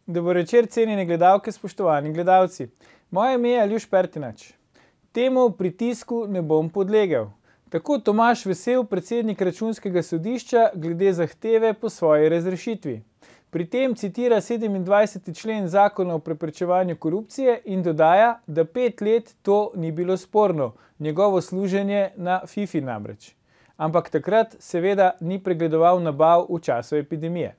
Dober večer, cenjene gledalke, spoštovani gledalci. Moje ime je Aljuš Pertinač. Temu pritisku ne bom podlegel. Tako Tomaž Vesel, predsednik Računskega sodišča, glede zahteve po svoji razrešitvi. Pri tem citira 27. člen Zakona o preprečevanju korupcije in dodaja, da 5 let to ni bilo sporno, njegovo služenje na Fifi namreč. Ampak takrat seveda ni pregledoval nabav v času epidemije.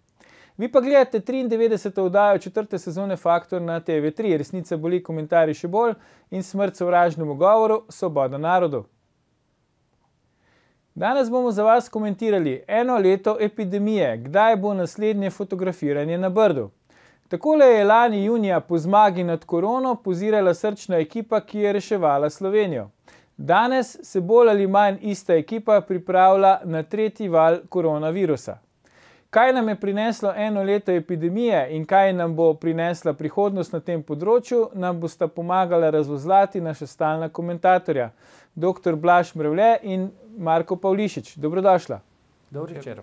Vi pa gledate 93. oddajo 4. sezone Faktor na TV3, Resnica boli, komentarji še bolj in Smrt sovražnemu govoru, Svoboda narodu. Danes bomo za vas komentirali 1 leto epidemije, kdaj bo naslednje fotografiranje na Brdu. Takole je lani junija po zmagi nad korono pozirala srčna ekipa, ki je reševala Slovenijo. Danes se bolj ali manj ista ekipa pripravlja na 3. val koronavirusa. Kaj nam je prineslo 1 leto epidemije in kaj nam bo prinesla prihodnost na tem področju, nam bosta pomagala razvozlati naša stalna komentatorja, dr. Blaž Mrevlje in Marko Pavlišič. Dobrodošla. Dober večer.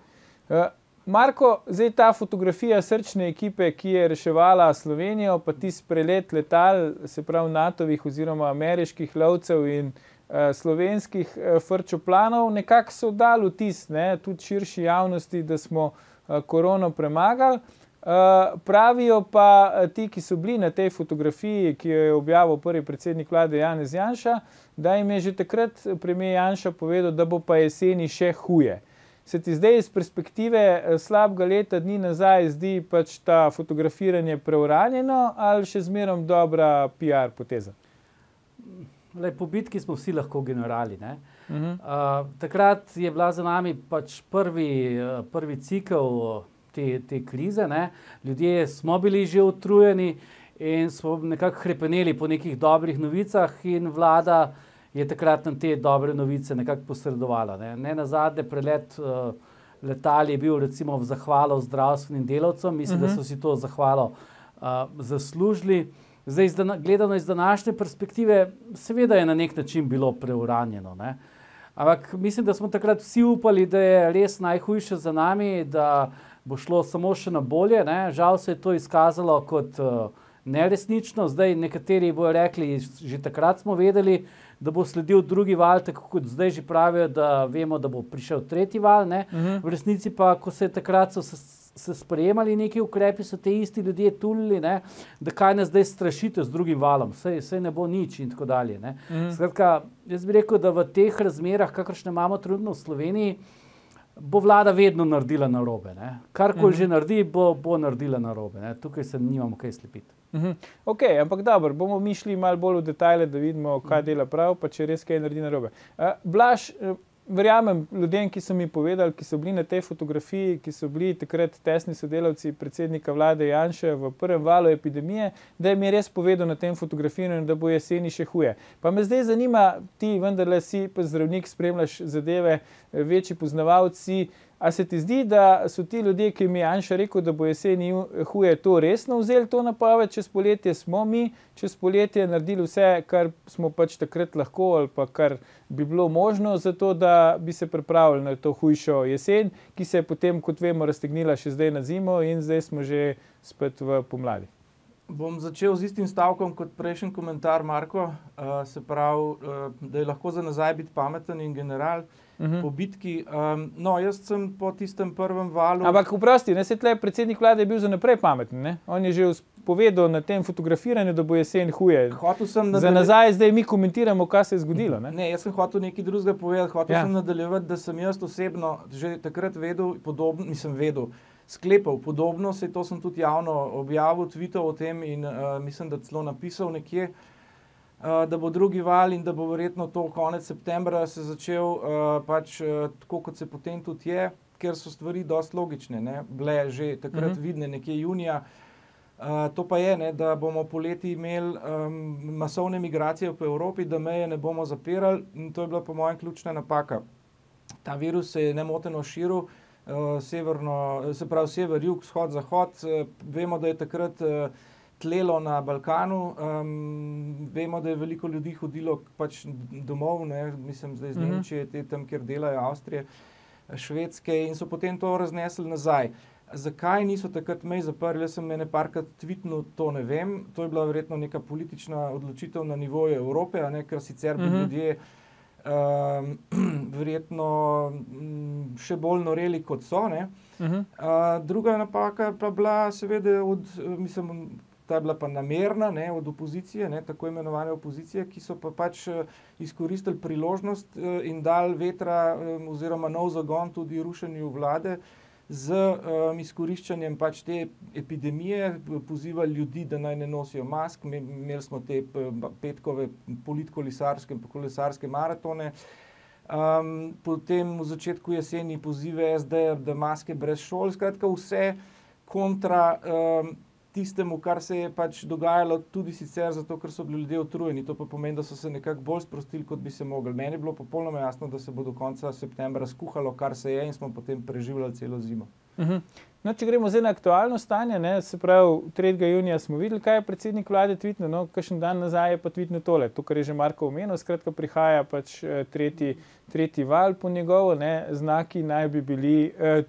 Marko, zdaj ta fotografija srčne ekipe, ki je reševala Slovenijo, pa tisti prelet letal, se pravi NATO-vih oziroma ameriških lovcev in slovenskih frčoplanov, nekako so dali vtis, tudi širši javnosti, da smo korono premagali. Pravijo pa ti, ki so bili na tej fotografiji, ki jo je objavil prvi predsednik vlade Janez Janša, da jim je že takrat premier Janša povedal, da bo pa jeseni še huje. Se ti zdaj iz perspektive slabega leta dni nazaj zdi pač ta fotografiranje preuranjeno ali še zmerom dobra PR poteza? Po bitki smo vsi lahko generali. Takrat je bila za nami pač prvi cikel te krize. Ljudje smo bili že utrujeni in smo nekako hrepeneli po nekih dobrih novicah in vlada je takrat nam te dobre novice nekako posredovala. Nenazadnje prelet letal je bil recimo v zahvalo zdravstvenim delavcem. Mislim, da so si to zahvalo zaslužili. Zdaj, gledano iz današnje perspektive, seveda je na nek način bilo preuranjeno. Ampak mislim, da smo takrat vsi upali, da je res najhujše za nami, da bo šlo samo še na bolje. Žal se je to izkazalo kot neresnično. Zdaj nekateri bojo rekli, že takrat smo vedeli, da bo sledil 2. val, tako kot zdaj že pravijo, da vemo, da bo prišel 3. val. V resnici pa, ko se je takrat se sprejemali neki ukrepi, so te isti ljudje tulili, da kaj nas zdaj strašite z 2. valom, saj ne bo nič in tako dalje. Skratka, jaz bi rekel, da v teh razmerah, kakršne imamo trenutno v Sloveniji, bo vlada vedno naredila narobe. Karkoli že naredi, bo naredila narobe. Tukaj se nimamo kaj slepiti. Ok, ampak dobro, bomo mi šli malo bolj v detajle, da vidimo, kaj dela prav, pa če res kaj naredi narobe. Blaž, verjamem ljudem, ki so mi povedali, ki so bili na tej fotografiji, ki so bili takrat tesni sodelavci predsednika vlade Janše v prvem valu epidemije, da jim je res povedal na tem fotografiranju, da bo jeseni še huje. Pa me zdaj zanima, ti vendarle si pa zdravnik, spremljaš zadeve, večji poznavalci. A se ti zdi, da so ti ljudje, ki mi je Janša rekel, da bo jeseni huje, to resno vzeli to napoved? Čez poletje smo mi, čez poletje naredili vse, kar smo pač takrat lahko ali pa kar bi bilo možno za to, da bi se pripravili na to hujšo jesen, ki se je potem, kot vemo, raztegnila še zdaj na zimo in zdaj smo že spet v pomladi. Bom začel z istim stavkom kot prejšnji komentar, Marko. Se pravi, da je lahko za nazaj biti pameten in general po bitki. No, jaz sem po tistem prvem valu... Ampak vprosti, se tle predsednik vlade je bil za naprej pameten, On je že povedal na tem fotografiranju, da bo jesen huje. Za nazaj zdaj mi komentiramo, kaj se je zgodilo. Ne, jaz sem hotel nekaj drugega povedati. Hotel sem nadaljevati, da sem jaz osebno že takrat vedel, sklepal podobno, to sem tudi javno objavil, tweetal o tem in mislim, da celo napisal nekje, da bo 2. val in da bo verjetno to konec septembra se začel pač tako, kot se potem tudi je, ker so stvari dosti logične, bile že takrat vidne nekje junija. To pa je, da bomo poleti imeli masovne migracije po Evropi, da meje ne bomo zapirali in to je bila po mojem ključna napaka. Ta virus se je nemoteno širil, sever, jug, vzhod, zahod. Vemo, da je takrat tlelo na Balkanu. Vemo, da je veliko ljudi hodilo pač domov, mislim zdaj z Nemčije, tam, kjer delajo, Avstrije, Švedske in so potem to raznesli nazaj. Zakaj niso takrat mej zaprli? Jaz sem ene parkrat tweetnul, to ne vem. To je bila verjetno neka politična odločitev na nivoju Evrope, ker sicer bi ljudje verjetno še bolj noreli, kot so. Druga napaka pa bila seveda ta je bila pa namerna, od opozicije, tako imenovane opozicije, ki so pa pač izkoristili priložnost in dali vetra oziroma nov zagon tudi rušenju vlade z izkoriščanjem pač te epidemije, pozivali ljudi, da naj ne nosijo mask. Imeli smo te petkove politkolesarske in kolesarske maratone. Potem v začetku jeseni pozive SD, da maske brez šol. Skratka, vse kontra tistemu, kar se je pač dogajalo tudi sicer zato, ker so bili ljudje utrujeni. To pa pomeni, da so se nekako bolj sprostili, kot bi se mogli. Meni je bilo popolnoma jasno, da se bo do konca septembra skuhalo, kar se je, in smo potem preživljali celo zimo. No, če gremo zdaj na aktualno stanje, se pravi, 3. junija smo videli, kaj je predsednik vlade tweetnil, kakšen dan nazaj je pa tweetnil tole, to, kar je že Marko omenil, skratka prihaja pač tretji val po njegovo, znaki naj bi bili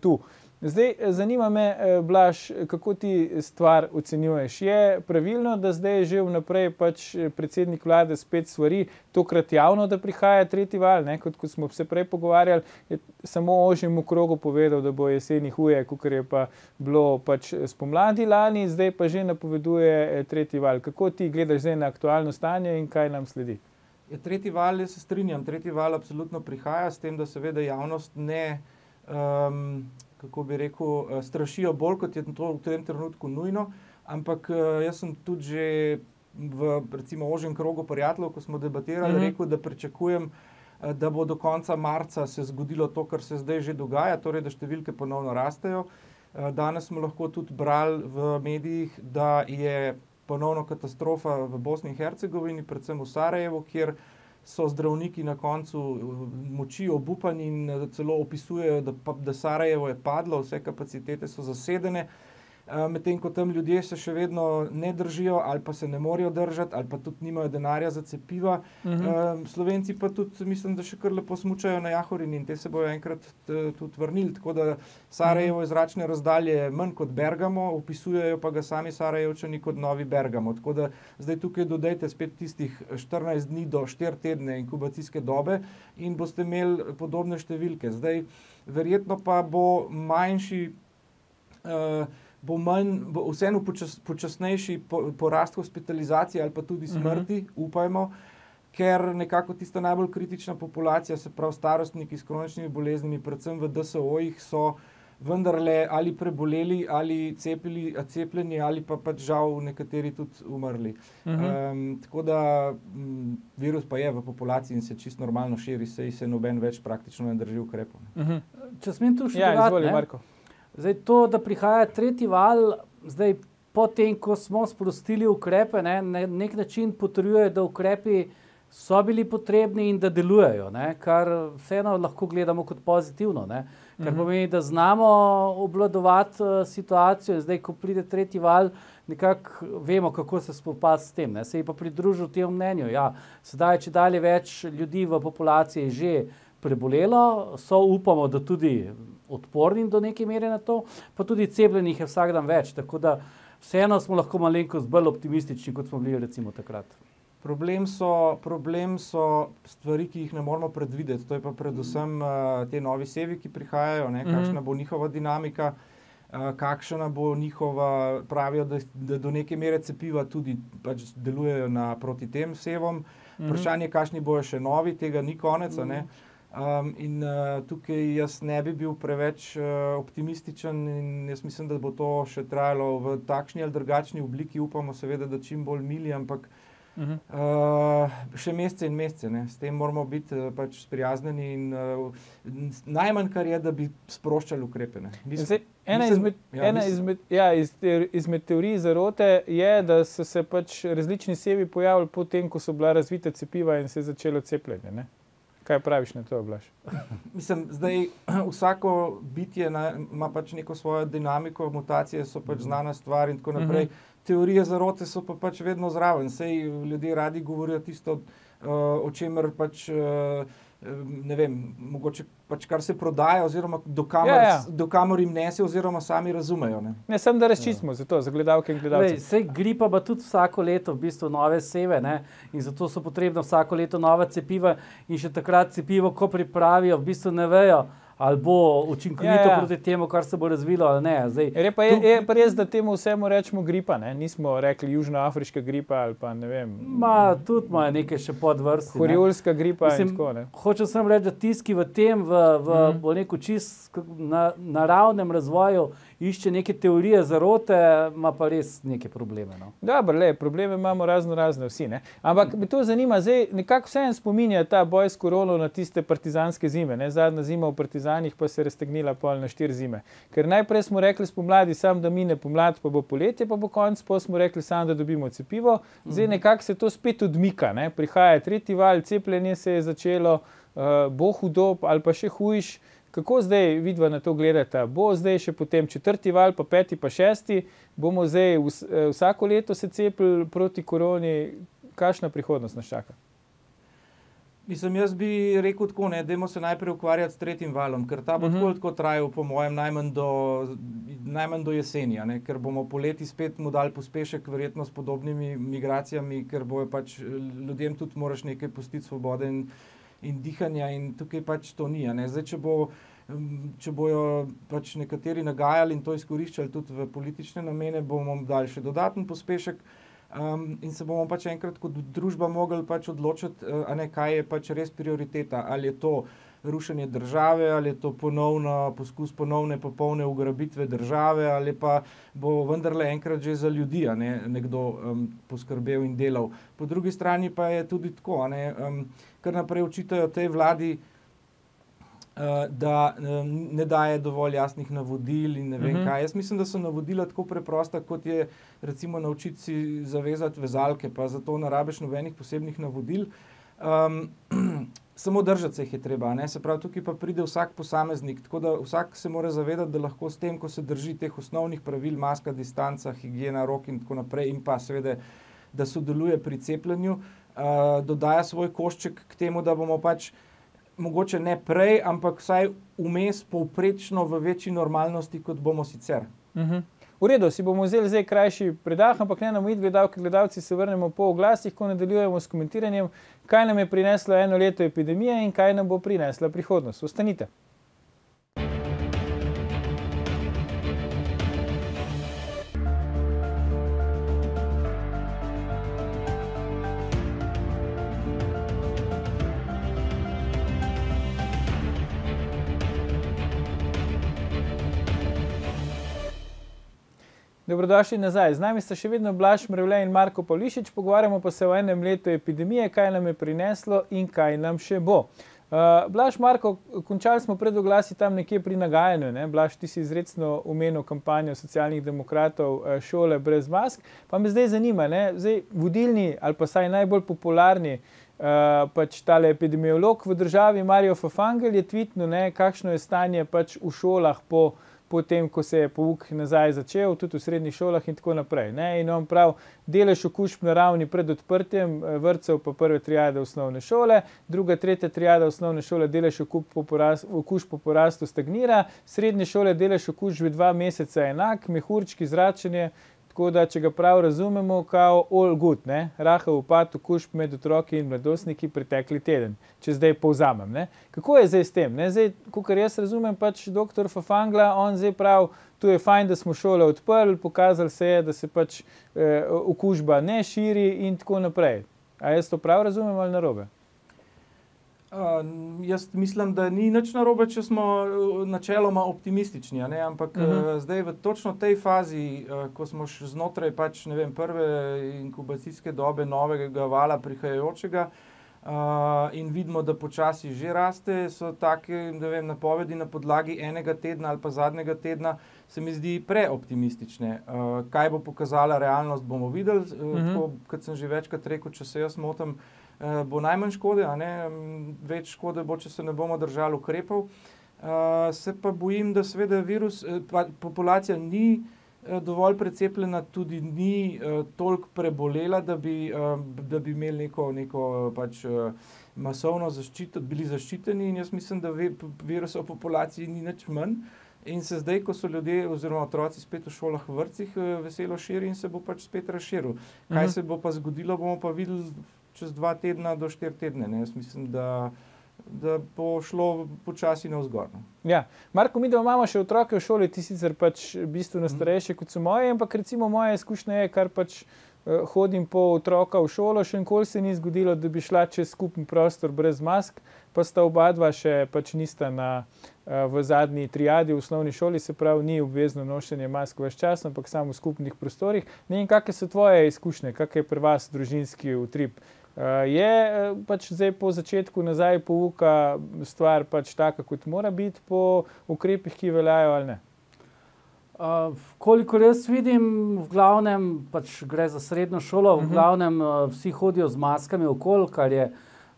tu. Zdaj, zanima me, Blaž, kako ti stvar ocenjuješ? Je pravilno, da zdaj že vnaprej pač predsednik vlade spet svari, tokrat javno, da prihaja tretji val, kot smo se prej pogovarjali, je samo ožjemu krogu povedal, da bo jeseni huje, kakor je pa bilo pač spomladi lani, zdaj pa že napoveduje tretji val. Kako ti gledaš zdaj na aktualno stanje in kaj nam sledi? Tretji val, jaz se strinjam, tretji val absolutno prihaja, s tem, da seveda javnost ne kako bi rekel, strašijo bolj, kot je to v tem trenutku nujno, ampak jaz sem tudi že v recimo ožjem krogu prijateljev, ko smo debatirali, rekel, da pričakujem, da bo do konca marca se zgodilo to, kar se zdaj že dogaja, torej, da številke ponovno rastejo. Danes smo lahko tudi brali v medijih, da je ponovno katastrofa v Bosni in Hercegovini, predvsem v Sarajevu, kjer so zdravniki na koncu moči obupani in celo opisujejo, da Sarajevo je padlo, vse kapacitete so zasedene, medtem ko tam ljudje se še vedno ne držijo ali pa se ne morejo držati ali pa tudi nimajo denarja za cepiva. Slovenci pa tudi mislim, da še kar lepo smučajo na jahorini in te se bojo enkrat tudi vrnili, tako da Sarajevo je zračne razdalje manj kot Bergamo, opisujejo pa ga sami Sarajevčani kot novi Bergamo, tako da zdaj tukaj dodajte spet tistih 14 dni do 4 tedne inkubacijske dobe in boste imeli podobne številke. Zdaj, verjetno pa bo manjši bo vseeno počasnejši porast hospitalizacije ali pa tudi smrti, upajmo, ker nekako tista najbolj kritična populacija, se pravi starostniki s kroničnimi boleznimi, predvsem v DSO-jih, so vendarle ali preboleli, ali cepljeni, ali pa pač žal nekateri tudi umrli. Tako da virus pa je v populaciji in se čisto normalno širi, saj se noben več praktično ne drži ukrepov. Če smem tu še dodati, Marko. Zdaj to, da prihaja tretji val, zdaj potem, ko smo sprostili ukrepe, na nek način potrjuje, da ukrepi so bili potrebni in da delujejo, kar vseeno lahko gledamo kot pozitivno, kar pomeni, da znamo obvladovati situacijo in zdaj, ko pride tretji val, nekako vemo, kako se spopasti s tem. Se je pa pridružil temu mnenju. Sedaj, če dalje več ljudi v populaciji že prebolelo, upamo, da tudi odporni do neke mere na to, pa tudi cepljenih je vsak dan več, tako da vseeno smo lahko malenkost bolj optimistični, kot smo bili recimo takrat. Problem so stvari, ki jih ne moramo predvideti, to je pa predvsem te novi sevi, ki prihajajo, kakšna bo njihova dinamika, kakšna bo njihova, pravijo, da do neke mere cepiva tudi pač delujejo proti tem sevom. Vprašanje, kakšni bojo še novi, tega ni konec, in tukaj jaz ne bi bil preveč optimističen in jaz mislim, da bo to še trajalo v takšni ali drugačni obliki, upamo seveda, da čim bolj mili, ampak še mesece in mesece. S tem moramo biti pač sprijaznjeni in najmanj, kar je, da bi sproščali ukrepe. Ena izmed teorij zarote je, da so se pač različni sevi pojavili potem, ko so bila razvita cepiva in se je začelo cepljenje. Kaj praviš na to, Blaž? Mislim, zdaj vsako bitje ima pač neko svojo dinamiko, mutacije so pač znana stvar in tako naprej. Teorije zarote so pa pač vedno zraven. Sej ljudje radi govorijo tisto, o čemer pač ne vem, mogoče pač kar se prodaja oziroma do kamor jim nese oziroma sami razumejo. Ne, sem da razčistimo za to, za gledalke in gledalce. Sej gripa pa tudi vsako leto v bistvu nove seve, ne? In zato so potrebna vsako leto nova cepiva in še takrat cepivo, ko pripravijo, v bistvu ne vejo, ali bo učinkovito proti temu, kar se bo razvilo, ali ne. Zdaj, je pa res, da temu vsemu rečemo gripa, ne? Nismo rekli južnoafriška gripa ali pa ne vem. Tudi ima nekaj še podvrsti. Horiolska gripa in tako, ne? Hočem sem reči, da tisti v tem, v neko čist naravnem razvoju išče neke teorije zarote, ima pa res neke probleme. No? Dobro, probleme imamo razne vsi, ne? Ampak me to zanima, zdaj nekako vseeno spominja ta boj s korono na tiste partizanske zime, ne? Zadnja zima v partizanih pa se je raztegnila pol na 4 zime. Ker najprej smo rekli spomladi sam, da mine pomlad, pa bo poletje, pa bo konc, pa smo rekli sam, da dobimo cepivo. Zdaj nekako se to spet odmika, ne? Prihaja 3. val, cepljenje se je začelo, bo hudo ali pa še hujš. Kako zdaj vidva na to gledata? Bo zdaj še potem 4. val, pa 5. pa 6. Bomo zdaj vsako leto se cepili proti koroni? Kakšna prihodnost nas čaka? Mislim, jaz bi rekel tako, ne, dajmo se najprej ukvarjati s 3. valom, ker ta bo tako trajal, po mojem, najmanj do jeseni, ne, ker bomo poleti spet mu dali pospešek, verjetno s podobnimi migracijami, ker bojo pač ljudem tudi moraš nekaj pustiti svobode in dihanja in tukaj pač to ni. Ne. Zdaj, če bojo pač nekateri nagajali in to izkoriščali tudi v politične namene, bomo dali še dodaten pospešek in se bomo pač enkrat kot družba mogli pač odločiti, kaj je pač res prioriteta. Ali je to rušenje države, ali je to poskus ponovne popolne ugrabitve države, ali pa bo vendarle enkrat že za ljudi nekdo poskrbel in delal. Po drugi strani pa je tudi tako, kar naprej očitajo tej vladi, da ne daje dovolj jasnih navodil in ne vem kaj. Jaz mislim, da so navodila tako preprosta, kot je recimo naučiti si zavezati vezalke, pa zato ne rabiš nobenih posebnih navodil. Samo držati se jih je treba, ne? Se pravi, tukaj pa pride vsak posameznik, tako da vsak se mora zavedati, da lahko s tem, ko se drži teh osnovnih pravil, maska, distanca, higiena rok in tako naprej in pa seveda, da sodeluje pri cepljenju, dodaja svoj košček k temu, da bomo pač mogoče ne prej, ampak vsaj vmes povprečno v večji normalnosti, kot bomo sicer. V redu, si bomo vzeli zdaj krajši predah, ampak ne nam gledalci se vrnemo po oglasih, ko nadaljujemo s komentiranjem, kaj nam je prineslo eno leto epidemije in kaj nam bo prinesla prihodnost. Ostanite. Dobrodošli nazaj. Z nami sta še vedno Blaž Mrevle in Marko Pavlišič, pogovarjamo pa se o enem letu epidemije, kaj nam je prineslo in kaj nam še bo. Blaž, Marko, končali smo pred oglasi tam nekje pri nagajanju, ne? Blaž, ti si izrecno omenil kampanjo Socialnih demokratov Šole brez mask, pa me zdaj zanima, ne? Zdaj vodilni ali pa saj najbolj popularni pač tale epidemiolog v državi Mario Fafangel je tweetnil, ne, kakšno je stanje pač v šolah po tem, ko se je pouk nazaj začel, tudi v srednjih šolah in tako naprej. Ne? In on prav, delež okužb na ravni pred odprtjem vrtcev pa prve triade osnovne šole, druga, tretja triada osnovne šole delež okužb po porastu stagnira, srednje šole delež okužb 2 meseca enak, mehurčki, zračenje, tako da, če ga prav razumemo, kao all good, ne? Rahel upad okužb med otroki in mladostniki pretekli teden, če zdaj povzamem. Ne? Kako je zdaj s tem? Ne? Zdaj, kakor jaz razumem, pač doktor Fafangla, on zdaj prav, tu je fajn, da smo šole odprli, pokazali se je, da se pač okužba ne širi in tako naprej. A jaz to prav razumem ali narobe? Jaz mislim, da ni nič narobe, če smo načeloma optimistični, ne? Ampak zdaj v točno tej fazi, ko smo še znotraj pač, ne vem, prve inkubacijske dobe novega vala prihajajočega in vidimo, da počasi že raste, so take, ne vem, napovedi na podlagi enega tedna ali pa zadnjega tedna, se mi zdi preoptimistične. Kaj bo pokazala realnost, bomo videli. Tako, kot sem že večkrat rekel, če se jaz motim, bo najmanj škode, a ne? Več škode bo, če se ne bomo držali ukrepov. Se pa bojim, da seveda virus, populacija ni dovolj precepljena, tudi ni toliko prebolela, da bi imeli neko pač masovno zaščito, bili zaščiteni, in jaz mislim, da virusa v populaciji ni nič manj. In se zdaj, ko so ljudje oziroma otroci spet v šolah, v vrtcih, veselo širi in se bo pač spet razširil. Kaj se bo pa zgodilo, bomo pa videli čez 2 tedna do 4 tedne. Ne? Jaz mislim, da bo šlo počasi navzgor. Ja. Marko, mi imamo še otroke v šoli, ti sicer pač bistveno starejše kot so moje, ampak recimo moja izkušnja je, kar pač hodim po otroka v šolo, še nikoli se ni zgodilo, da bi šla čez skupni prostor brez mask, pa sta oba dva še pač nista v zadnji triadi v osnovni šoli, se pravi, ni obvezno nošenje mask ves čas, ampak samo v skupnih prostorih. Ne vem, kakšne so tvoje izkušnje, kak je pri vas družinski utrip? Je pač zdaj po začetku nazaj pouka stvar pač taka, kot mora biti po ukrepih, ki veljajo, ali ne? Kolikor jaz vidim, v glavnem pač gre za srednjo šolo, v glavnem vsi hodijo z maskami okoli, kar je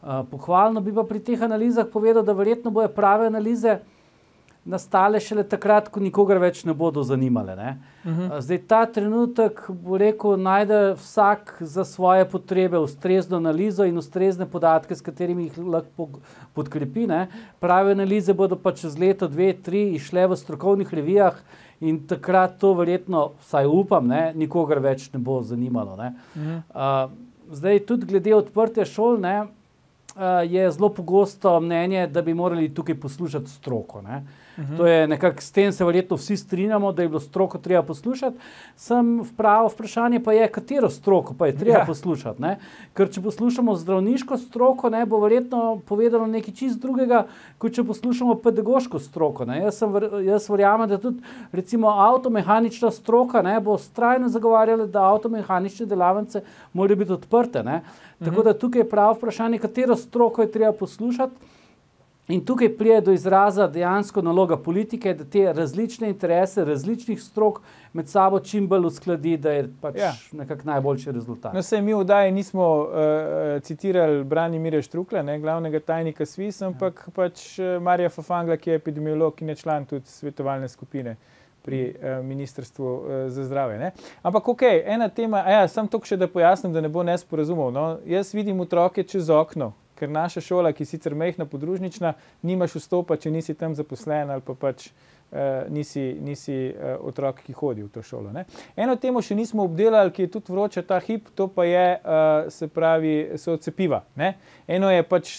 pohvalno. Bi pa pri teh analizah povedal, da verjetno bojo prave analize nastale šele takrat, ko nikogar več ne bodo zanimale. Ne? Zdaj ta trenutek, bo rekel, najde vsak za svoje potrebe ustrezno analizo in ustrezne podatke, s katerimi jih lahko podkrepi. Ne? Prave analize bodo pa čez leto, 2, 3 išle v strokovnih revijah in takrat to verjetno, vsaj upam, ne, nikogar več ne bo zanimalo. Ne? Zdaj tudi glede odprtja šol, ne, je zelo pogosto mnenje, da bi morali tukaj poslušati stroko. Ne? To je nekako, s tem se verjetno vsi strinjamo, da je bilo stroko treba poslušati. Pravo vprašanje pa je, katero stroko pa je treba poslušati. Ne? Ker če poslušamo zdravniško stroko, ne, bo verjetno povedano nekaj čist drugega, kot če poslušamo pedagoško stroko. Ne? Jaz verjamem, da tudi recimo avtomehanična stroka, ne, bo vztrajno zagovarjala, da avtomehanične delavnice morajo biti odprte. Ne? Tako da tukaj je pravo vprašanje, katero stroko je treba poslušati. In tukaj pride do izraza dejansko naloga politike, da te različne interese različnih strok med sabo čim bolj uskladi, da je pač nekako najboljši rezultat. No, saj mi v oddaji nismo citirali Branimirja Štruklja, ne, glavnega tajnika SVIS, ampak pač Marija Fafangla, ki je epidemiolog in je član tudi svetovalne skupine pri Ministrstvu za zdravje. Ne. Ampak ena tema, samo toliko še, da pojasnim, da ne bo nesporazumov. No. Jaz vidim otroke čez okno, ker naša šola, ki sicer majhna podružnična, nimaš vstopa, če nisi tam zaposlen ali pa pač nisi otrok, ki hodi v to šolo. Ne. Eno temo še nismo obdelali, ki je tudi vroča ta hip, to pa je, so cepiva. Ne. Eno je pač,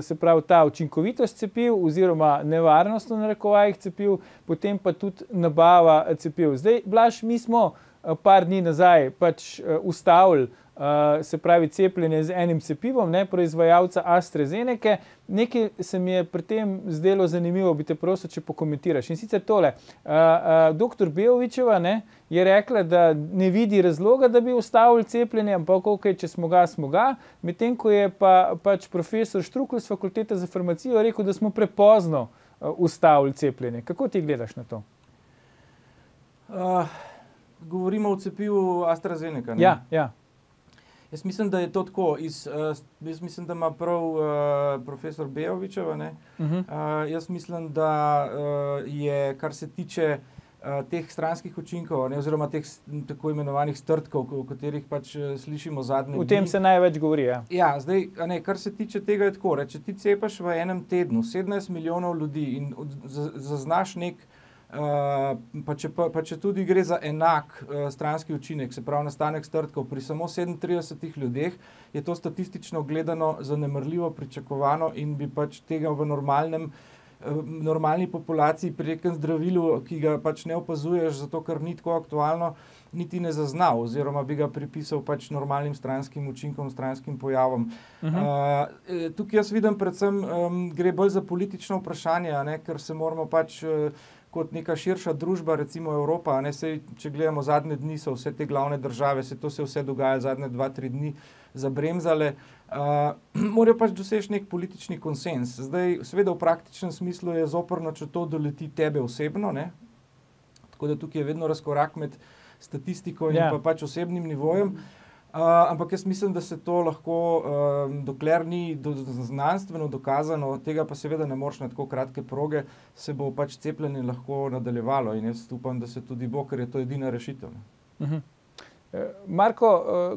se pravi, ta učinkovitost cepiv oziroma nevarnost v narekovajih cepiv, potem pa tudi nabava cepiv. Zdaj, Blaž, mi smo par dni nazaj pač ustavili se pravi cepljenje z enim cepivom, ne, proizvajalca AstraZeneke. Nekaj se mi je pri tem zdelo zanimivo, bi te prosil, če pokomentiraš. In sicer tole, dr. Bejovićeva, ne, je rekla, da ne vidi razloga, da bi ustavili cepljenje, ampak če smo ga, medtem ko je pač profesor Štrukelj z Fakultete za farmacijo rekel, da smo prepozno ustavili cepljenje. Kako ti gledaš na to? Govorimo o cepivu AstraZeneca, ne? Ja. Jaz mislim, da je to tako. Jaz mislim, da ima prav profesor Bejovićeva. Jaz mislim, da je, kar se tiče teh stranskih učinkov, ne, oziroma teh tako imenovanih strtkov, o katerih pač slišimo zadnje dni. O tem se največ govori, ja. Ja, zdaj, kar se tiče tega je tako, če ti cepaš v enem tednu 17 milijonov ljudi in zaznaš pa če tudi gre za enak stranski učinek, se pravi nastanek strtkov pri samo 37 ljudeh, je to statistično gledano zanemarljivo pričakovano in bi pač tega v normalni populaciji pri nekem zdravilu, ki ga pač ne opazuješ, zato ker ni tako aktualno, niti ne zaznal, oziroma bi ga pripisal pač normalnim stranskim učinkom, stranskim pojavom. Tukaj jaz vidim predvsem, gre bolj za politično vprašanje, ker se moramo pač kot neka širša družba, recimo Evropa, če gledamo zadnje dni, so vse te glavne države, to se vse dogaja zadnje 2-3 dni zabremzale, morajo pač doseči nek politični konsens. Zdaj, seveda v praktičnem smislu je zoprno, če to doleti tebe osebno, ne? Tako da tukaj je vedno razkorak med statistiko in pa pač osebnim nivojem. Ampak jaz mislim, da se to lahko, dokler ni znanstveno dokazano, tega pa seveda ne moreš na tako kratke proge, se bo pač cepljenje lahko nadaljevalo in jaz upam, da se tudi bo, ker je to edina rešitev. Marko,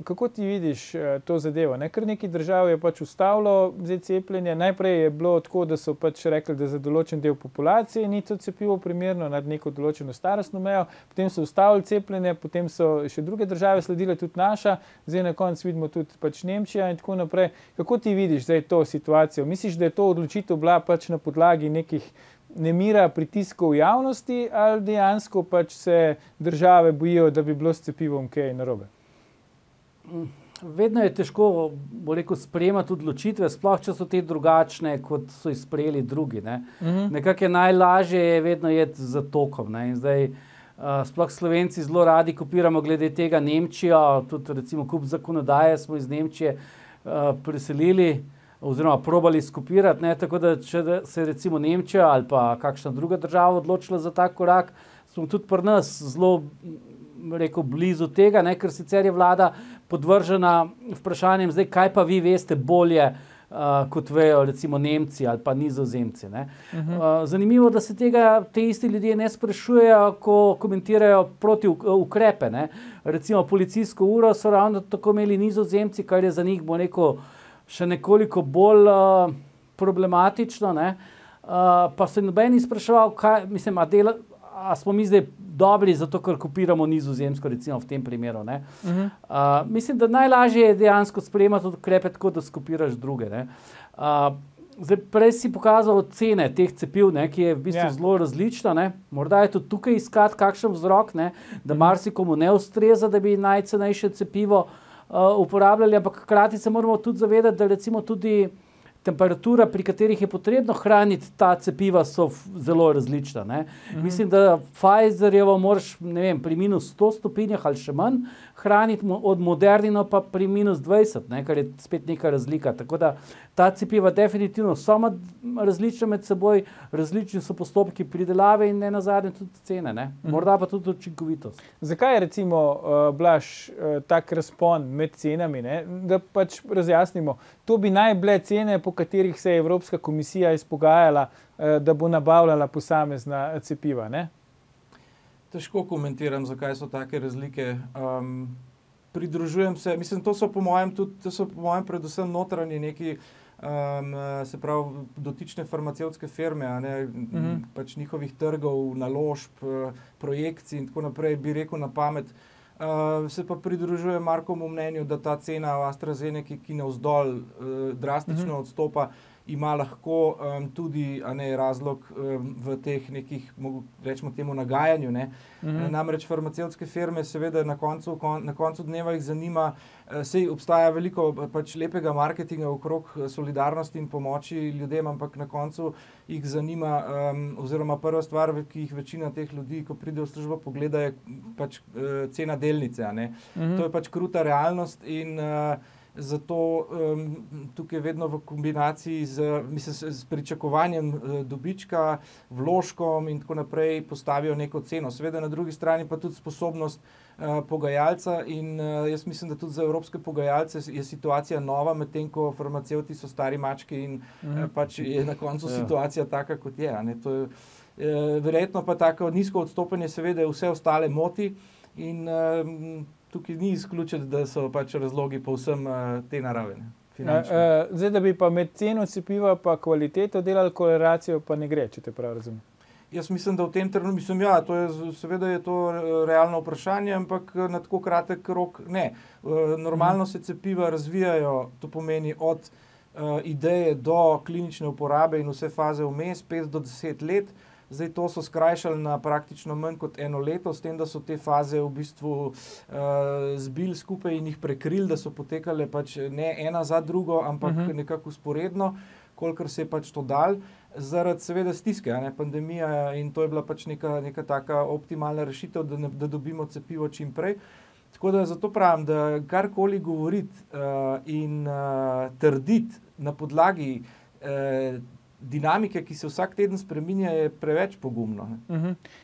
kako ti vidiš to zadevo? Kar nekaj držav je pač ustavilo zdaj cepljenje. Najprej je bilo tako, da so pač rekli, da za določen del populacije ni to cepivo primerno nad neko določeno starostno mejo, potem so ustavili cepljenje, potem so še druge države sledile, tudi naša, zdaj na koncu vidimo tudi pač Nemčija in tako naprej. Kako ti vidiš zdaj to situacijo? Misliš, da je to odločitev bila pač na podlagi nekih nemira, pritiskov javnosti ali dejansko pač se države bojijo, da bi bilo s cepivom kaj narobe? Vedno je težko, bo rekel, sprejemati odločitve, sploh če so te drugačne, kot so jih sprejeli drugi. Nekako je najlažje vedno jeti za tokom. In zdaj, sploh Slovenci zelo radi kopiramo glede tega Nemčijo, tudi recimo kup zakonodaje smo iz Nemčije preselili, oziroma probali skopirati, tako da če se recimo Nemčija ali pa kakšna druga država odločila za tak korak, smo tudi pri nas zelo, rekel, blizu tega, ker sicer je vlada podvržena vprašanjem, zdaj kaj pa vi veste bolje, kot vejo recimo Nemci ali pa Nizozemci. Zanimivo, da se tega te isti ljudje ne sprašujejo, ko komentirajo proti ukrepe. Recimo policijsko uro so ravno tako imeli Nizozemci, kar je za njih, bo rekel, še nekoliko bolj problematično, pa se noben ni spraševal, a smo mi zdaj dobri zato, ker kopiramo Nizozemsko, recimo v tem primeru. Mislim, da najlažje je dejansko sprejemati ukrepe tako, da skopiraš druge. Zdaj, prej si pokazal cene teh cepiv, ki je v bistvu zelo različna. Morda je tudi tukaj iskati kakšen vzrok, da marsikomu ne ustreza, da bi najcenejše cepivo uporabljali, ampak hkrati se moramo tudi zavedati, da recimo tudi temperatura, pri katerih je potrebno hraniti ta cepiva, so zelo različna. Mislim, da Pfizerjevo moraš, pri minus 100 stopinjah ali še manj hraniti, od Modernino pa pri minus 20, kar je spet neka razlika. Tako da ta cepiva definitivno so različna med seboj, različni so postopki pridelave in nenazadnje tudi cene. Morda pa tudi učinkovitost. Zakaj je recimo, Blaž, tak razpon med cenami? Da pač razjasnimo, to bi naj bile cene, po katerih se je Evropska komisija izpogajala, da bo nabavljala posamezna cepiva, Težko komentiram, zakaj so take razlike. Pridružujem se, mislim, to so po mojem predvsem notranji neki, se pravi, dotične farmacevtske firme, pač njihovih trgov, naložb, projekcij in tako naprej, bi rekel na pamet. Se pa pridružujem Markovemu mnenju, da ta cena AstraZeneca, ki navzdol drastično odstopa, ima lahko tudi razlog v teh nekih, rečemo temu, nagajanju. Namreč farmacevtske firme seveda na koncu dneva jih zanima, saj obstaja veliko pač lepega marketinga okrog solidarnosti in pomoči ljudem, ampak na koncu jih zanima, oziroma prva stvar, ki jih večina teh ljudi, ko pride v službo, pogleda, je pač cena delnice. To je pač kruta realnost in zato tukaj vedno v kombinaciji s pričakovanjem dobička, vložkom in tako naprej postavijo neko ceno. Seveda na drugi strani pa tudi sposobnost pogajalca in jaz mislim, da tudi za evropske pogajalce je situacija nova, medtem ko farmacevti so stari mački in pač je na koncu situacija taka, kot je. To je verjetno pa tako nizko odstopanje seveda vse ostale moti in tukaj ni izključiti, da so pač razlogi povsem te narave. Zdaj, da bi pa med ceno cepiva pa kvaliteto delali korelacijo, pa ne gre, če te prav razumem. Jaz mislim, da v tem trenutku, seveda je to realno vprašanje, ampak na tako kratek rok ne. Normalno se cepiva razvijajo, to pomeni od ideje do klinične uporabe in vse faze vmes, 5 do 10 let. Zdaj to so skrajšali na praktično manj kot 1 leto, s tem, da so te faze v bistvu zbili skupaj in jih prekrili, da so potekale pač ne ena za drugo, ampak nekako vzporedno, kolikor se je pač to dal, zaradi seveda stiske, pandemija, in to je bila pač neka taka optimalna rešitev, da dobimo cepivo čim prej. Tako da zato pravim, da karkoli govoriti in trditi na podlagi dinamike, ki se vsak teden spreminja, je preveč pogumno.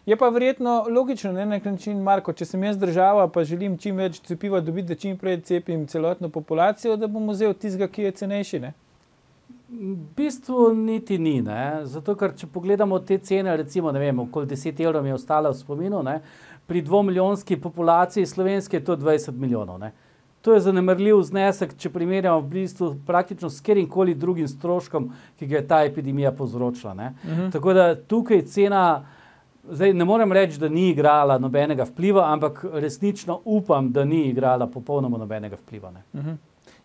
Je pa verjetno logično, na nek način, Marko, če sem jaz država, pa želim čim več cepiva dobiti, da čim prej cepim celotno populacijo, da bom vzel tistega, ki je cenejši, ne? V bistvu niti ni, ne? Zato, ker če pogledamo te cene, recimo, ne vem, okoli 10 evrov mi je ostalo v spominu, ne? Pri 2-milijonski populaciji slovenske je to 20 milijonov, ne? To je zanemarljiv znesek, če primerjamo v bistvu praktično s katerimkoli drugim stroškom, ki ga je ta epidemija povzročila, ne? Tako da tukaj cena, zdaj ne morem reči, da ni igrala nobenega vpliva, ampak resnično upam, da ni igrala popolnoma nobenega vpliva, ne?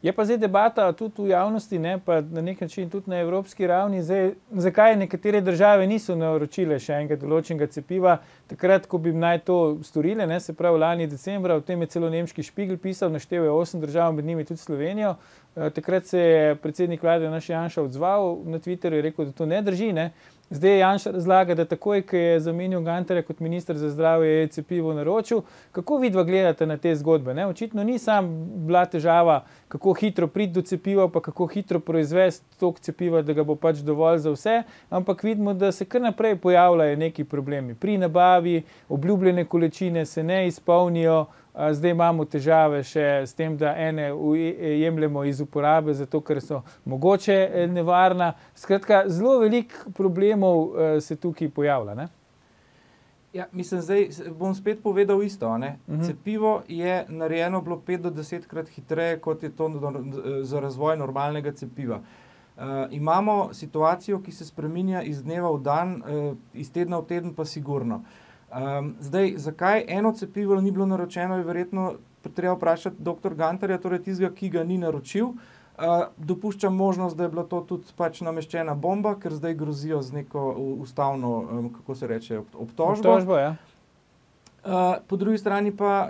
Je pa zdaj debata tudi v javnosti, ne, pa na nek način tudi na evropski ravni, zdaj, zakaj nekatere države niso naročile še enega določenega cepiva, takrat, ko bi naj to storile, ne, se pravi lani decembra, o tem je celo nemški Spiegel pisal, naštel je 8 držav, med njimi tudi Slovenijo. Takrat se je predsednik vlade Janez Janša odzval na Twitterju, je rekel, da to ne drži, ne. Zdaj Janša razlaga, da takoj, ko je zamenjal Gantarja kot minister za zdravje, je cepivo naročil. Kako vidva gledate na te zgodbe, ne? Očitno ni sam bila težava, kako hitro priti do cepiva, pa kako hitro proizvesti toliko cepiva, da ga bo pač dovolj za vse, ampak vidimo, da se kar naprej pojavljajo neki problemi. Pri nabavi obljubljene količine se ne izpolnijo, zdaj imamo težave še s tem, da ene jemljemo iz uporabe, zato ker so mogoče nevarna. Skratka, zelo veliko problemov se tukaj pojavlja, ne? Ja, mislim, zdaj bom spet povedal isto, ne? Cepivo je narejeno bilo 5 do 10 krat hitreje, kot je to za razvoj normalnega cepiva. Imamo situacijo, ki se spreminja iz dneva v dan, iz tedna v teden pa sigurno. Zdaj, zakaj eno cepivo ni bilo naročeno, je verjetno treba vprašati dr. Gantarja, torej tistega, ki ga ni naročil. Dopuščam možnost, da je bila to tudi pač nameščena bomba, ker zdaj grozijo z neko ustavno, kako se reče, obtožbo. Ja. Po drugi strani pa,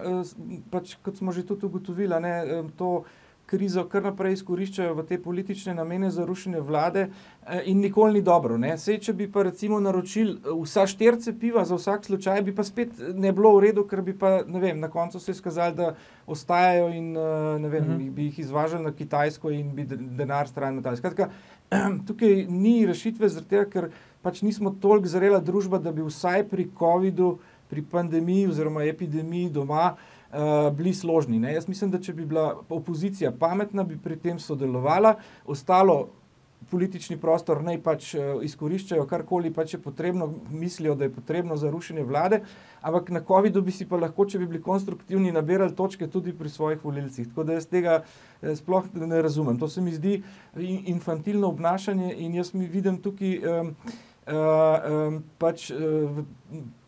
pač, kot smo že tudi ugotovili, ne, to krizo kar naprej izkoriščajo v te politične namene za rušenje vlade in nikoli ni dobro, ne. Sej, če bi pa recimo naročili vsa 4 cepiva za vsak slučaj, bi pa spet ne bilo v redu, ker bi pa, ne vem, na koncu se je skazali, da ostajajo in, ne vem, bi jih izvažali na Kitajsko in bi denar stran metali. Skratka, tukaj ni rešitve zaradi tega, ker pač nismo toliko zrela družba, da bi vsaj pri covidu, pri pandemiji oziroma epidemiji doma bili složni, ne. Jaz mislim, da če bi bila opozicija pametna, bi pri tem sodelovala, ostalo politični prostor naj pač izkoriščajo karkoli pač je potrebno, mislijo, da je potrebno za rušenje vlade, ampak na covidu bi si pa lahko, če bi bili konstruktivni, nabirali točke tudi pri svojih volilcih. Tako da jaz tega sploh ne razumem. To se mi zdi infantilno obnašanje in jaz mi vidim tukaj pač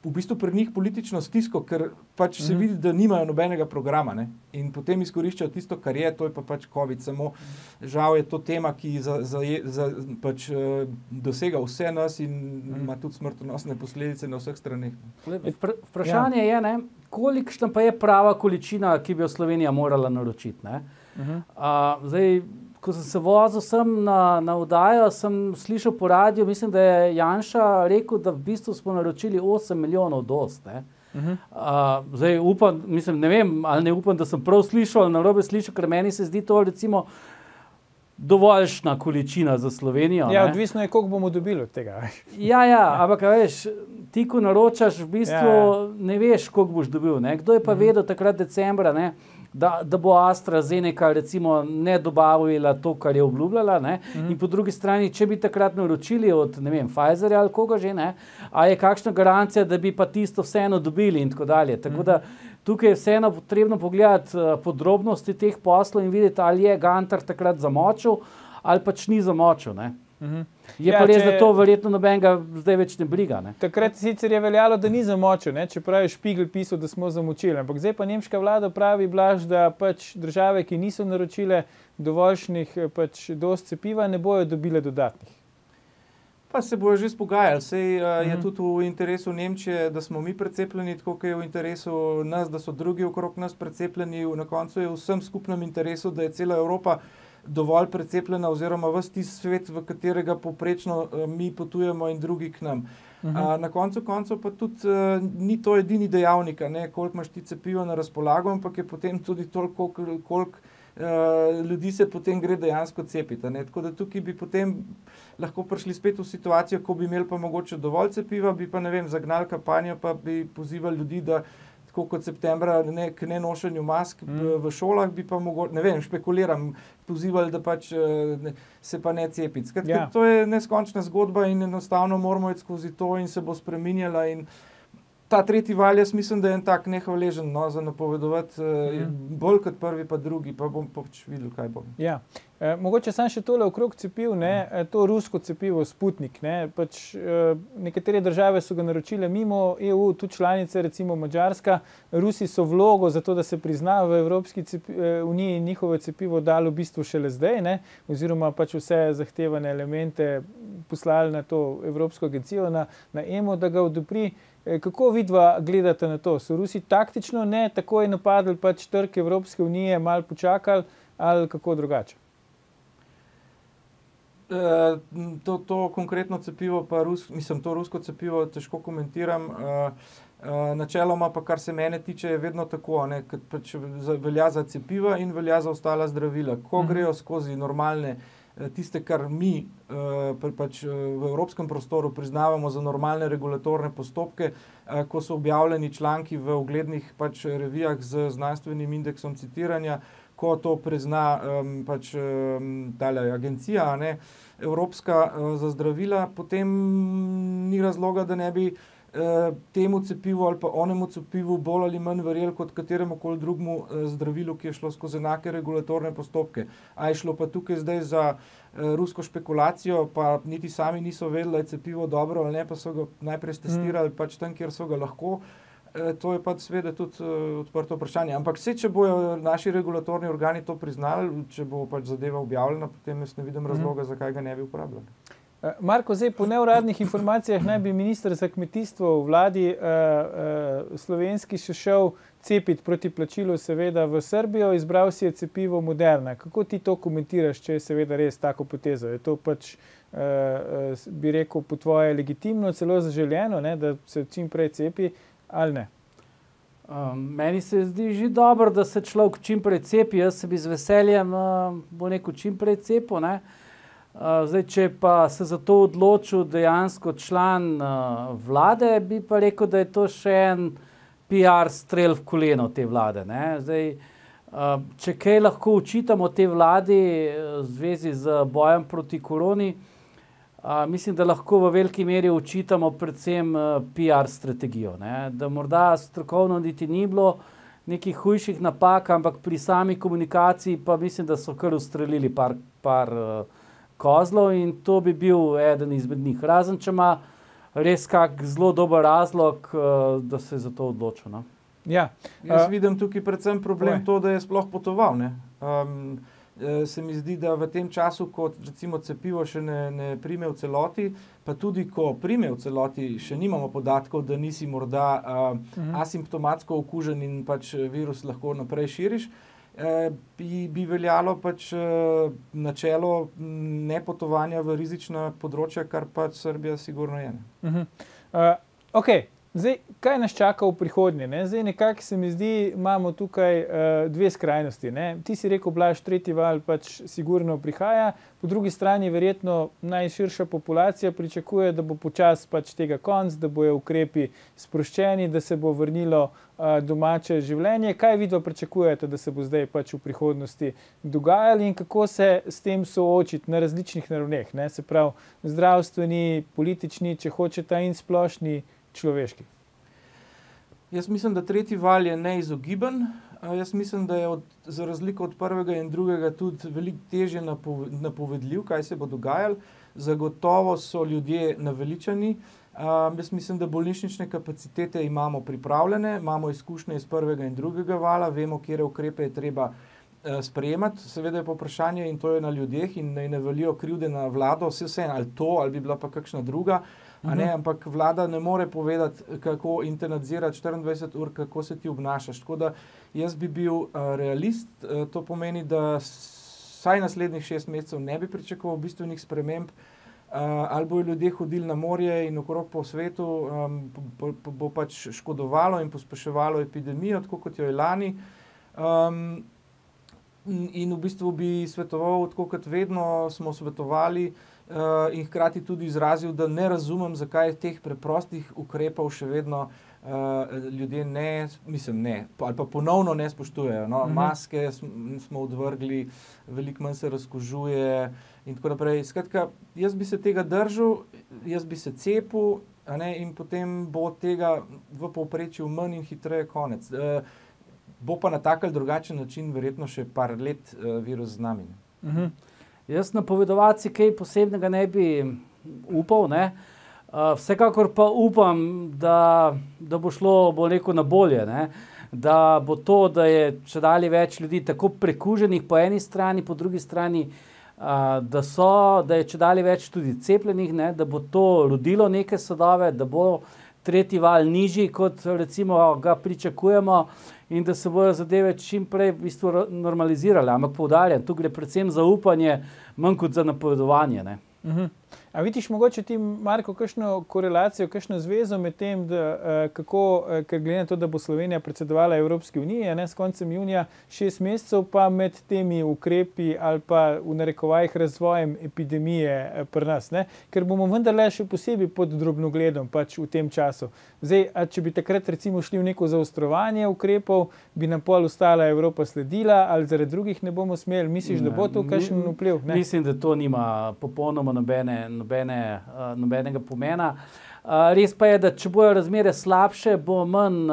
v bistvu pri njih politično stisko, ker pač se vidi, da nimajo nobenega programa, ne? In potem izkoriščajo tisto, kar je, to je pa pač COVID, samo žal je to tema, ki pač dosega vse nas in ima tudi smrtonosne posledice na vseh straneh. Vprašanje je, ne, kolikšna pa je prava količina, ki bi jo Slovenija morala naročiti, ne? Zdaj, ko sem se vozil sem na oddajo, sem slišal po radiju, mislim, da je Janša rekel, da v bistvu smo naročili 8 milijonov doz, ne. Zdaj upam, mislim, ne vem, ali ne upam, da sem prav slišal ali narobe slišal, ker meni se zdi to recimo dovoljšna količina za Slovenijo. Ja, odvisno je, koliko bomo dobili od tega. Ja, ampak veš, ti, ko naročaš, v bistvu ne veš, koliko boš dobil, ne. Kdo je pa vedel takrat decembra, ne, da bo AstraZeneca recimo ne dobavila to, kar je obljubljala, ne? In po drugi strani, če bi takrat naročili od, ne vem, Pfizerja ali koga že, ne, a je kakšna garancija, da bi pa tisto vseeno dobili in tako dalje. Tako da tukaj je vseeno potrebno pogledati podrobnosti teh poslov in videti, ali je Gantar takrat zamočil ali pač ni zamočil, ne. Je pa res, da to verjetno nobenega zdaj več ne briga, ne. Takrat sicer je veljalo, da ni zamočil, ne, čeprav je Spiegel pisal, da smo zamočili, ampak zdaj pa nemška vlada pravi, Blaž, da pač države, ki niso naročile dovoljšnih pač doz cepiva, ne bojo dobile dodatnih. Pa se bojo že spogajali, sej je tudi v interesu Nemčije, da smo mi precepljeni, tako kot je v interesu nas, da so drugi okrog nas precepljeni, na koncu je vsem skupnem interesu, da je cela Evropa dovolj precepljena oziroma ves tisti svet, v katerega povprečno mi potujemo in drugi k nam. Na koncu koncev pa tudi ni to edini dejavnik, ne, koliko imaš ti cepiva na razpolago, ampak je potem tudi toliko, koliko ljudi se potem gre dejansko cepiti. Tako da tukaj bi potem lahko prišli spet v situacijo, ko bi imeli pa mogoče dovolj cepiva, bi pa, ne vem, zagnali kampanjo, pa bi pozivali ljudi, da tako kot septembra k nenošenju mask v šolah, bi pa mogoče, ne vem, špekuliram, pozivali, da pač se pa ne cepiti. Skratka, to je neskončna zgodba in enostavno moramo iti skozi to in se bo spreminjala in ta tretji val, jaz mislim, da je en tak nehvaležen, no, za napovedovati, bolj kot prvi, pa drugi, pa bom pač videl, kaj bom. Ja. Mogoče sam še tole okrog cepiv, to rusko cepivo Sputnik, pač nekatere države so ga naročile mimo EU, tudi članice, recimo Madžarska, Rusi so vlogo za to, da se prizna v Evropski uniji njihovo cepivo dalo v bistvu šele zdaj, oziroma pač vse zahtevane elemente poslali na to Evropsko agencijo, na EMO, da ga odobri. Kako vidva gledate na to? So Rusi taktično takoj napadli pač trg Evropske unije, malo počakali ali kako drugače? To konkretno cepivo, pa to rusko cepivo težko komentiram. Načeloma pa, kar se mene tiče, je vedno tako, ker pač velja za cepiva in velja za ostala zdravila. Ko grejo skozi normalne, tiste, kar mi pač v evropskem prostoru priznavamo za normalne regulatorne postopke, ko so objavljeni članki v uglednih pač revijah z znanstvenim indeksom citiranja, ko to prizna pač tale agencija, Evropska za zdravila, potem ni razloga, da ne bi temu cepivu ali pa onemu cepivu bolj ali manj verjeli kot kateremu koli drugemu zdravilu, ki je šlo skozi enake regulatorne postopke. A je šlo pa tukaj zdaj za rusko špekulacijo, pa niti sami niso vedeli, da je cepivo dobro ali ne, pa so ga najprej testirali pač tam, kjer so ga lahko. To je pa seveda tudi odprto vprašanje. Ampak če bojo naši regulatorni organi to priznali, če bo pač zadeva objavljena, potem jaz ne vidim razloga, zakaj ga ne bi uporabljali. Marko, zdaj po neuradnih informacijah naj bi minister za kmetijstvo v vladi slovenski še šel cepiti proti plačilu seveda v Srbijo, izbral si je cepivo Moderna. Kako ti to komentiraš, če je seveda res tako potezo? Je to pač, bi rekel, po tvoje legitimno, celo zaželjeno, da se čim prej cepi ali ne? Meni se zdi že dobro, da se človek čim prej cepi. Jaz se bi z veseljem čim prej cepil, Zdaj, če pa se za to odločil dejansko član vlade, bi pa rekel, da je to še en PR strel v koleno te vlade. Zdaj, če kaj lahko očitamo te vladi v zvezi z bojem proti koroni, mislim, da lahko v veliki meri očitamo predvsem PR strategijo. Da morda strokovno niti ni bilo nekih hujših napak, ampak pri sami komunikaciji pa mislim, da so kar ustrelili par kozlov in to bi bil eden izmed njih. Razen, če ima res kak zelo dober razlog, da se je za to odločil. Ja. Jaz vidim tukaj predvsem problem to, da je sploh potoval. Se mi zdi, da v tem času, ko recimo cepivo še ne prime v celoti, pa tudi ko prime v celoti, še nimamo podatkov, da nisi morda asimptomatsko okužen in pač virus lahko naprej širiš, bi veljalo pač načelo nepotovanja v rizična področja, kar pač Srbija sigurno je. Ok, zdaj, kaj nas čaka v prihodnje? Zdaj nekako se mi zdi, imamo tukaj dve skrajnosti. Ti si rekel, Blaž, tretji val pač sigurno prihaja, po drugi strani verjetno najširša populacija pričakuje, da bo počas pač tega konc, da bojo ukrepi sproščeni, da se bo vrnilo domače življenje. Kaj vidva pričakujete, da se bo zdaj pač v prihodnosti dogajali in kako se s tem soočiti na različnih ravneh? Se pravi, zdravstveni, politični, če hočete, in splošni, človeški. Jaz mislim, da tretji val je neizogiben. Jaz mislim, da je za razliko od prvega in drugega tudi veliko težje napovedljiv, kaj se bo dogajalo. Zagotovo so ljudje naveličani. Jaz mislim, da bolnišnične kapacitete imamo pripravljene, imamo izkušnje iz prvega in drugega vala, vemo, kje ukrepe je treba sprejemati. Seveda je pa vprašanje in to je na ljudeh in ne valijo krivde na vlado, vse ali to, ali bi bila pa kakšna druga. Ampak vlada ne more povedati, kako in te nadzirati 24 ur, kako se ti obnašaš. Tako da jaz bi bil realist, to pomeni, da vsaj naslednjih 6 mesecev ne bi pričakoval bistvenih sprememb, ali bojo ljudje hodili na morje in okrog po svetu, bo pač škodovalo in pospeševalo epidemijo, tako kot jo je lani. In v bistvu bi svetoval, tako kot vedno smo svetovali, in hkrati tudi izrazil, da ne razumem, zakaj teh preprostih ukrepov še vedno ljudje ali pa ponovno ne spoštujejo. No? Maske smo odvrgli, veliko manj se razkužuje in tako naprej. Skratka, jaz bi se tega držal, jaz bi se cepil, in potem bo tega v povprečju manj in hitreje konec. Bo pa na tak ali drugačen način verjetno še par let virus z nami. Jaz napovedovati kaj posebnega ne bi upal, ne. Vsekakor pa upam, da bo šlo, bo rekel, na bolje, ne. Da bo to, da je čedalje več ljudi tako prekuženih po eni strani, po drugi strani, da je čedalje več tudi cepljenih, ne, da bo to rodilo neke sadove, da bo tretji val nižji, kot recimo ga pričakujemo, in da se bojo zadeve čim prej v bistvu normalizirale. Ampak poudarjam, tu gre predvsem za upanje, manj kot za napovedovanje, ne. A vidiš mogoče ti, Marko, kakšno korelacijo, kakšno zvezo med tem, ker glede na to, da bo Slovenija predsedovala Evropski uniji, s koncem junija 6 mesecev, pa med temi ukrepi ali pa v narekovajih razvojem epidemije pri nas, ne? Ker bomo vendarle še posebej pod drobnogledom pač v tem času. Zdaj, če bi takrat recimo šli v neko zaostrovanje ukrepov, bi nam pol ostala Evropa sledila ali zaradi drugih ne bomo smeli? Misliš, da bo to kakšen vpliv? Mislim, da to nima popolnoma nobenega pomena. Res pa je, da če bojo razmere slabše, bo manj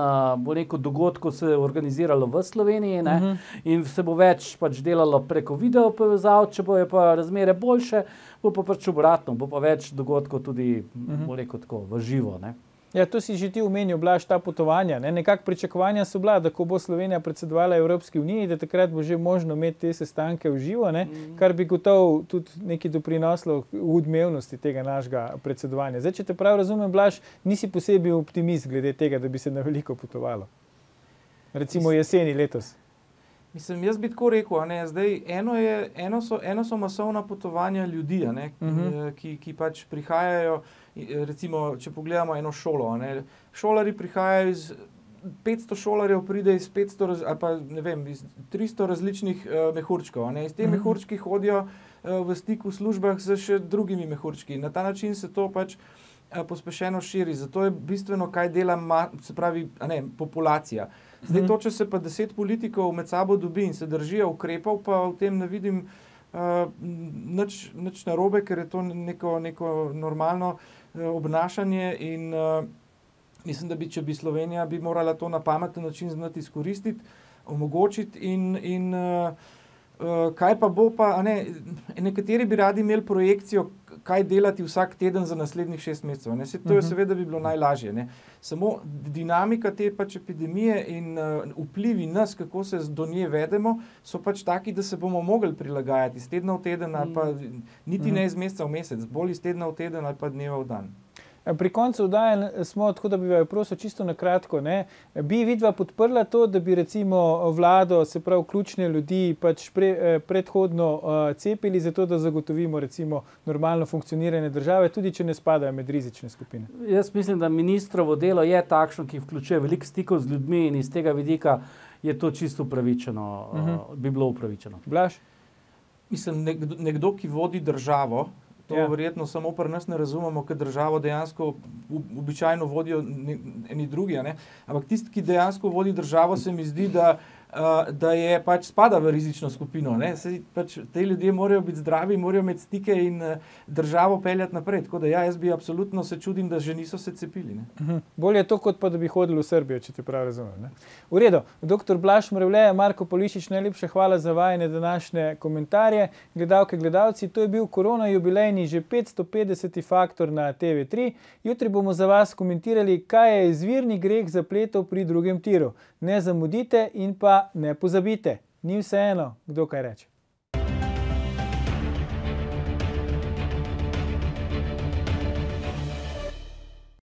dogodkov se organiziralo v Sloveniji, ne? In se bo več pač delalo preko video povezav, če bojo pa razmere boljše, bo pa pač obratno, bo pa več dogodkov tudi tako v živo, ne? Ja, to si že ti omenil, Blaž, ta potovanja, ne? Nekako pričakovanja so bila, da ko bo Slovenija predsedovala Evropski uniji, da takrat bo že možno imeti te sestanke v živo, ne? Kar bi gotovo tudi nekaj doprinoslo v odmevnosti tega našega predsedovanja. Zdaj, če te prav razumem, Blaž, nisi posebej optimist glede tega, da bi se na veliko potovalo. Recimo jeseni letos. Mislim, jaz bi tako rekel, zdaj eno so masovna potovanja ljudi, ki pač prihajajo, recimo, če pogledamo eno šolo, šolari prihajajo iz 500 šolarjev pride iz 500 ali pa ne vem, iz 300 različnih mehurčkov, Iz te mehurčki hodijo v stik v službah z še drugimi mehurčki. Na ta način se to pač pospešeno širi, zato je bistveno, kaj dela populacija. Zdaj to, če se pa 10 politikov med sabo dobi in se držijo ukrepov, pa v tem ne vidim nič narobe, ker je to neko normalno obnašanje in mislim, da če bi Slovenija bi morala to na pameten način znati izkoristiti, omogočiti in kaj pa bo pa, nekateri bi radi imeli projekcijo, kaj delati vsak teden za naslednjih 6 mesecev. To je seveda bi bilo najlažje. Samo dinamika te pač epidemije in vplivi nas, kako se do nje vedemo, so pač taki, da se bomo mogli prilagajati iz tedna v teden ali pa niti ne iz meseca v mesec, bolj iz tedna v teden ali pa dneva v dan. Pri koncu vdaje smo, tako da bi vaju prosil čisto na kratko, bi vidva podprla to, da bi recimo vlado, se pravi ključne ljudi, pač predhodno cepili, zato da zagotovimo recimo normalno funkcioniranje države, tudi če ne spadajo med rizične skupine? Jaz mislim, da ministrovo delo je takšno, ki vključuje veliko stikov z ljudmi in iz tega vidika je to čisto upravičeno, bi bilo upravičeno. Blaž? Mislim, nekdo, ki vodi državo, to verjetno samo pri nas ne razumemo, ker državo dejansko običajno vodijo eni drugi, ampak tisti, ki dejansko vodi državo, se mi zdi, da je pač spada v rizično skupino. Pač te ljudje morajo biti zdravi, morajo imeti stike in državo peljati naprej. Tako da jaz bi absolutno se čudim, da že niso se cepili. Bolje je to, kot pa da bi hodili v Srbijo, če te prav razumem. V redu. Dr. Blaž Mrevlje, Marko Polišič, najlepša hvala za vajine današnje komentarje. Gledalke, gledalci, to je bil korona jubilejni že 550. Faktor na TV3. Jutri bomo za vas komentirali, kaj je izvirni greh zapletov pri drugem tiru. Ne zamudite in pa ne pozabite. Ni vseeno, kdo kaj reče.